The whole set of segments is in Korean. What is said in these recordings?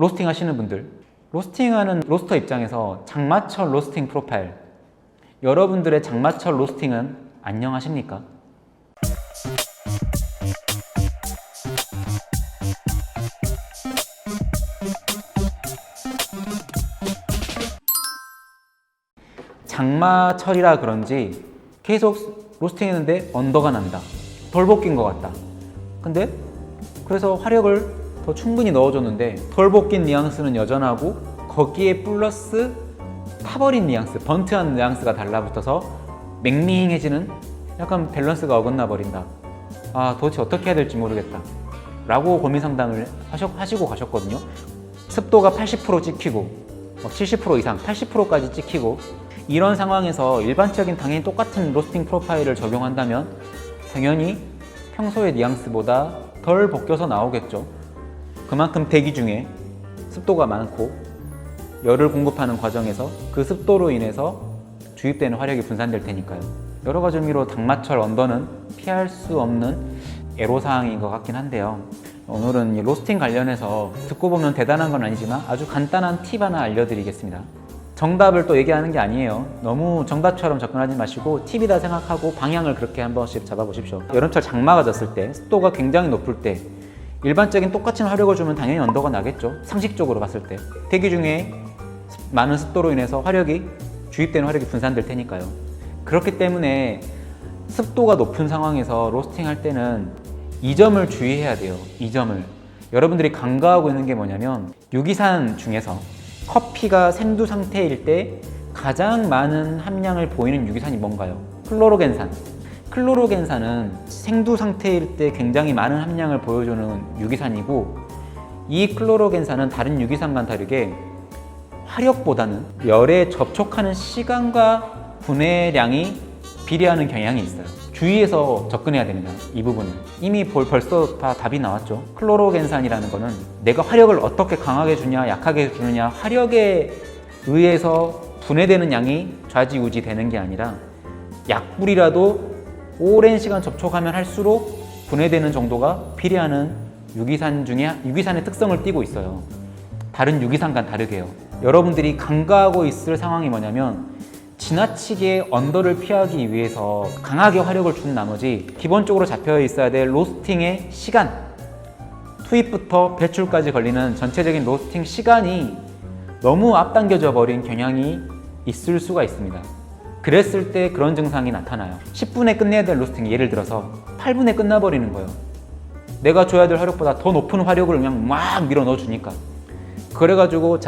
로스팅 하시는 분들, 로스팅하는 로스터 입장에서 장마철 로스팅 프로파일, 여러분들의 장마철 로스팅은 안녕하십니까? 장마철이라 그런지 계속 로스팅 했는데 언더가 난다, 덜 벗긴 것 같다. 근데 그래서 화력을 더 충분히 넣어줬는데 덜 벗긴 뉘앙스는 여전하고 거기에 플러스 타버린 뉘앙스, 번트한 뉘앙스가 달라붙어서 맹맹해지는, 약간 밸런스가 어긋나 버린다. 아, 도대체 어떻게 해야 될지 모르겠다 라고 고민 상담을 하시고 가셨거든요. 습도가 80% 찍히고 70% 이상, 80%까지 찍히고, 이런 상황에서 일반적인 당연히 똑같은 로스팅 프로파일을 적용한다면 당연히 평소의 뉘앙스보다 덜 벗겨서 나오겠죠. 그만큼 대기 중에 습도가 많고 열을 공급하는 과정에서 그 습도로 인해서 주입되는 화력이 분산될 테니까요. 여러 가지 의미로 장마철 언더는 피할 수 없는 애로사항인 것 같긴 한데요. 오늘은 이 로스팅 관련해서 듣고 보면 대단한 건 아니지만 아주 간단한 팁 하나 알려드리겠습니다. 정답을 또 얘기하는 게 아니에요. 너무 정답처럼 접근하지 마시고 팁이다 생각하고 방향을 그렇게 한 번씩 잡아보십시오. 여름철 장마가 졌을 때, 습도가 굉장히 높을 때 일반적인 똑같은 화력을 주면 당연히 언더가 나겠죠. 상식적으로 봤을 때 대기 중에 많은 습도로 인해서 주입되는 화력이 분산될 테니까요. 그렇기 때문에 습도가 높은 상황에서 로스팅 할 때는 이 점을 주의해야 돼요. 이 점을 여러분들이 간과하고 있는 게 뭐냐면, 유기산 중에서 커피가 생두 상태일 때 가장 많은 함량을 보이는 유기산이 뭔가요? 클로로겐산. 클로로겐산은 생두 상태일 때 굉장히 많은 함량을 보여주는 유기산이고, 이 클로로겐산은 다른 유기산과는 다르게 화력보다는 열에 접촉하는 시간과 분해량이 비례하는 경향이 있어요. 주의해서 접근해야 됩니다. 이 부분은 이미 벌써 다 답이 나왔죠. 클로로겐산이라는 거는 내가 화력을 어떻게 강하게 주냐 약하게 주느냐, 화력에 의해서 분해되는 양이 좌지우지 되는 게 아니라 약불이라도 오랜 시간 접촉하면 할수록 분해되는 정도가 비례하는 유기산의 특성을 띠고 있어요. 다른 유기산과는 다르게요. 여러분들이 간과하고 있을 상황이 뭐냐면, 지나치게 언더를 피하기 위해서 강하게 화력을 준 나머지 기본적으로 잡혀 있어야 될 로스팅의 시간, 투입부터 배출까지 걸리는 전체적인 로스팅 시간이 너무 앞당겨져 버린 경향이 있을 수가 있습니다. 그랬을 때 그런 증상이 나타나요. 10분에 끝내야 될 로스팅, 예를 들어서 8분에 끝나버리는 거예요. 내가 줘야 될 화력보다 더 높은 화력을 그냥 막 밀어 넣어주니까. 그래가지고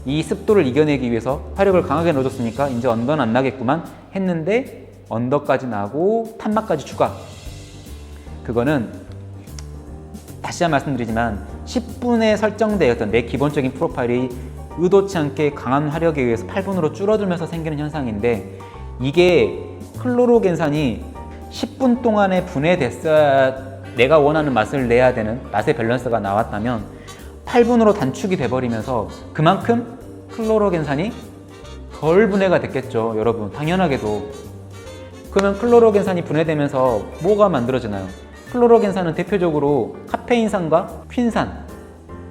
이 습도를 이겨내기 위해서 화력을 강하게 넣어줬으니까 이제 언더는 안 나겠구만 했는데 언더까지 나고 탄막까지 추가. 그거는 다시 한번 말씀드리지만 10분에 설정되었던 내 기본적인 프로파일이 의도치 않게 강한 화력에 의해서 8분으로 줄어들면서 생기는 현상인데, 이게 클로로겐산이 10분 동안에 분해됐어야 내가 원하는 맛을 내야 되는 맛의 밸런스가 나왔다면 8분으로 단축이 돼버리면서 그만큼 클로로겐산이 덜 분해가 됐겠죠. 여러분, 당연하게도. 그러면 클로로겐산이 분해되면서 뭐가 만들어지나요? 클로로겐산은 대표적으로 카페인산과 퀸산,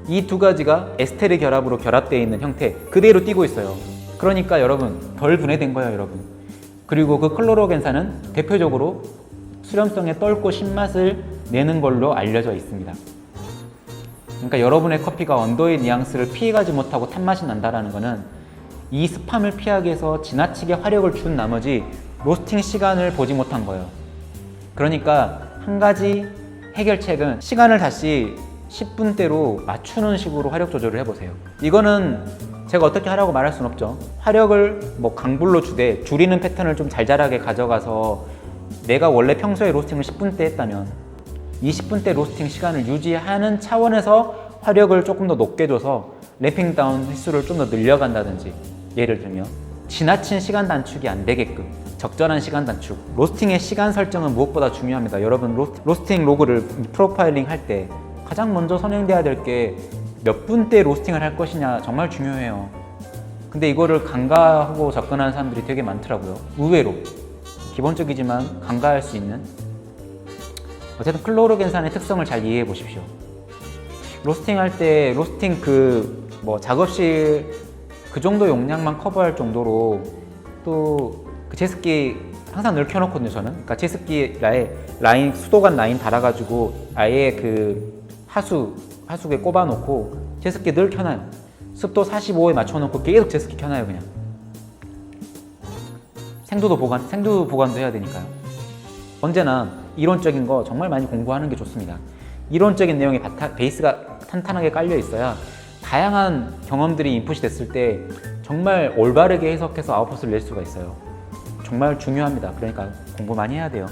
이 두 가지가 에스테르 결합으로 결합되어 있는 형태 그대로 띄고 있어요. 그러니까 여러분, 덜 분해된 거예요, 여러분. 그리고 그 클로로겐산은 대표적으로 수렴성의 떫고 신맛을 내는 걸로 알려져 있습니다. 그러니까 여러분의 커피가 언더의 뉘앙스를 피해가지 못하고 탄맛이 난다는 것은 이 스팜을 피하기 위해서 지나치게 화력을 준 나머지 로스팅 시간을 보지 못한 거예요. 그러니까 한 가지 해결책은 시간을 다시 10분대로 맞추는 식으로 화력 조절을 해보세요. 이거는 제가 어떻게 하라고 말할 수는 없죠. 화력을 강불로 주되 줄이는 패턴을 좀 잘잘하게 가져가서 내가 원래 평소에 로스팅을 10분대 했다면 20분대 로스팅 시간을 유지하는 차원에서 화력을 조금 더 높게 줘서 램핑 다운 횟수를 좀 더 늘려간다든지, 예를 들면 지나친 시간 단축이 안 되게끔 적절한 시간 단축, 로스팅의 시간 설정은 무엇보다 중요합니다. 여러분, 로스팅 로그를 프로파일링 할 때 가장 먼저 선행돼야 될 게 몇 분대 로스팅을 할 것이냐 정말 중요해요. 근데 이거를 간과하고 접근하는 사람들이 되게 많더라고요. 의외로 기본적이지만 간과할 수 있는. 어쨌든 클로로겐산의 특성을 잘 이해해 보십시오. 로스팅 할 때 로스팅 뭐 작업실 그 정도 용량만 커버할 정도로 또 그 제습기 항상 늘 켜놓거든요 저는. 그러니까 제습기 라인 수도관 라인 달아가지고 아예 그 하수구에 꼽아놓고 제습기 늘 켜놔요. 습도 45에 맞춰놓고 계속 제습기 켜놔요 그냥. 생두 보관도 해야 되니까요. 언제나 이론적인 거 정말 많이 공부하는 게 좋습니다. 이론적인 내용이 베이스가 탄탄하게 깔려 있어야 다양한 경험들이 인풋이 됐을 때 정말 올바르게 해석해서 아웃풋을 낼 수가 있어요. 정말 중요합니다. 그러니까 공부 많이 해야 돼요.